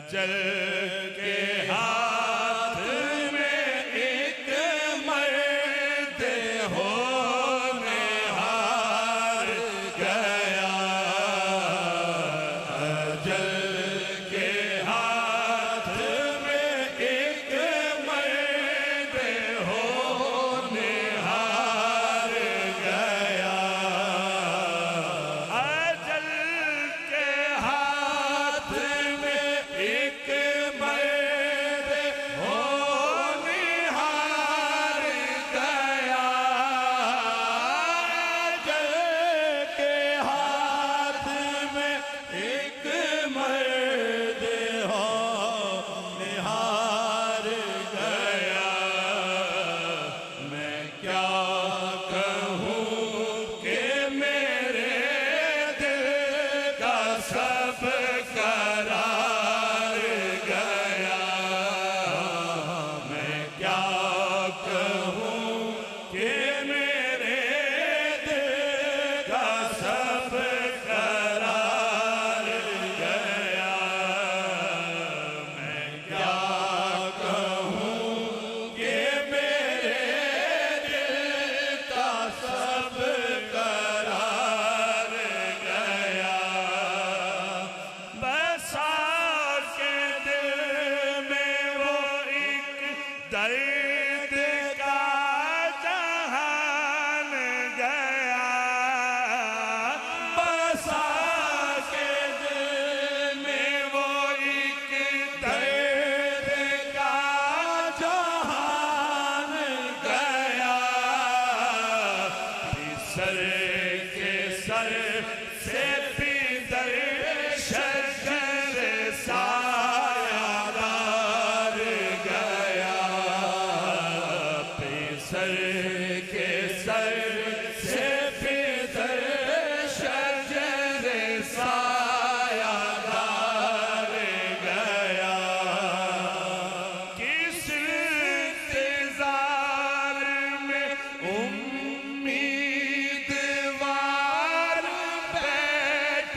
अजल के हाथ में एक मर्द होने हार गया। अजल के हाथ में एक मर्द होने हार गया। अजल के हाथ में एक मर्द होने हार गया। अजल के हाथ में एक मर्द होने हार गया। मैं क्या कहूँ कि मेरे दिल का सब करार गया। मैं क्या कहूँ कि मेरे दिल का सब करार गया। मैं क्या कहूँ कि मेरे दिल का सब करार गया। बसा के दिल में वो एक दर्द का जहान गया। बसा के दिल में वो एक दर्द का जहान गया। सर के सर से पीतर शजर सायादार गया। सर के सर से पीतर शजर सायादार गया। किस इंतजार में उम्मीदवार बैठ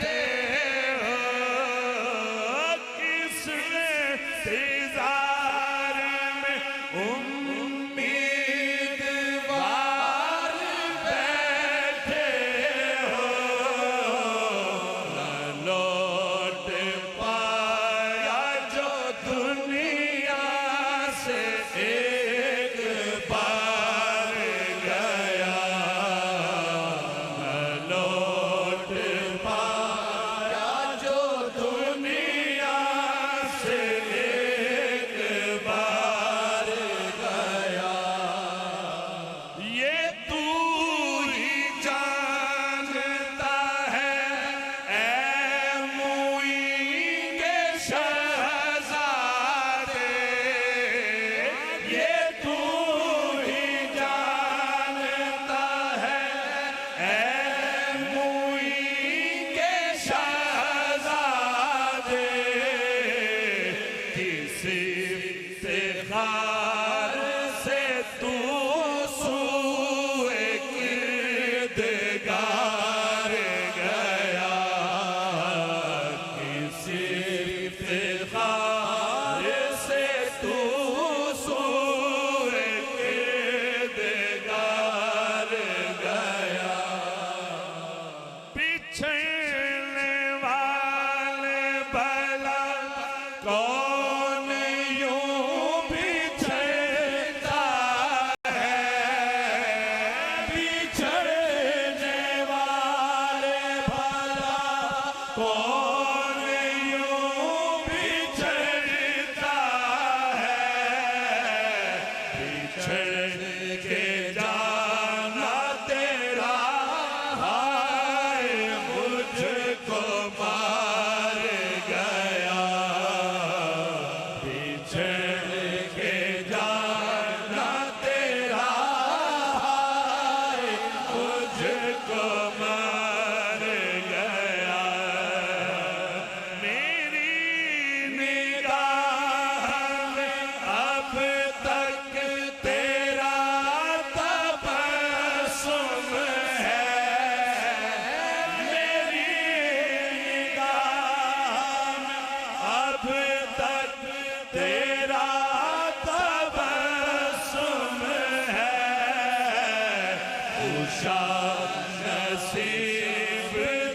नसीब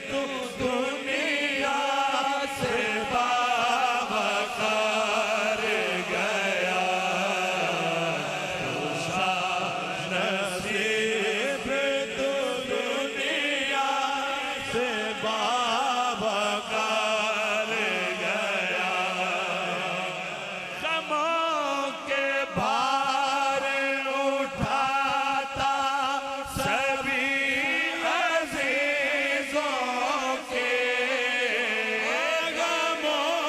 तू दुनिया से बावकार गया, नसीब तू दुनिया से बावकार गया। गमों के भार उठाता सभी अजीजों के, गमों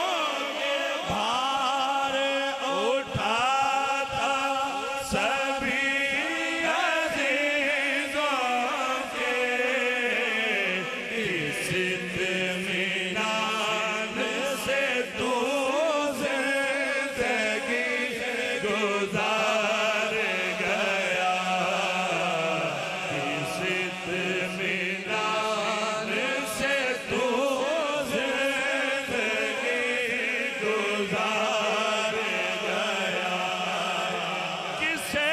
के भार उठाता सभी अजीजों के, इस इत्मीनान से तू जिंदगी गुजार गया, इस इत्मीनान से तू जिंदगी गुजार गया। किसे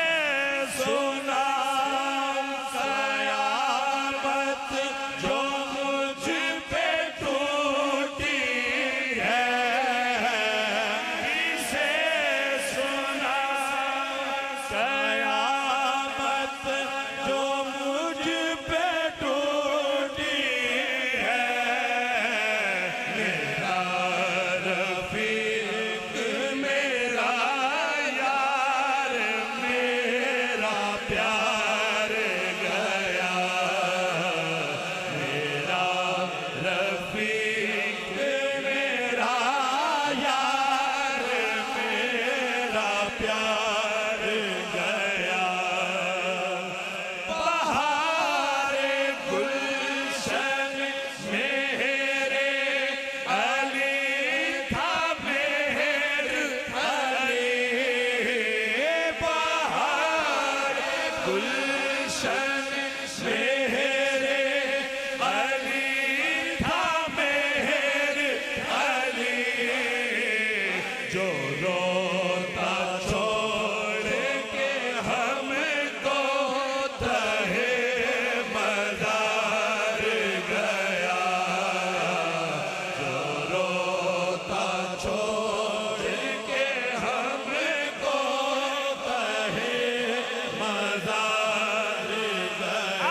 सुनाऊं कयामत जो मुझ पे टूटी है, किसे सुनाऊं कयामत जो मुझ पे टूटी है। मेरा रफीक मेरा यार मेरा प्यार गया, मेरा रफीक मेरा यार मेरा प्यार गया। बहारे गुलशन मेरे अली था मेहर अली, बहारे गुलशन मेरे अली था मेहर अली, जो रोता छोड़ के हमको तहे मजार गया, जो रोता छोड़ के हमको तहे मजार गया।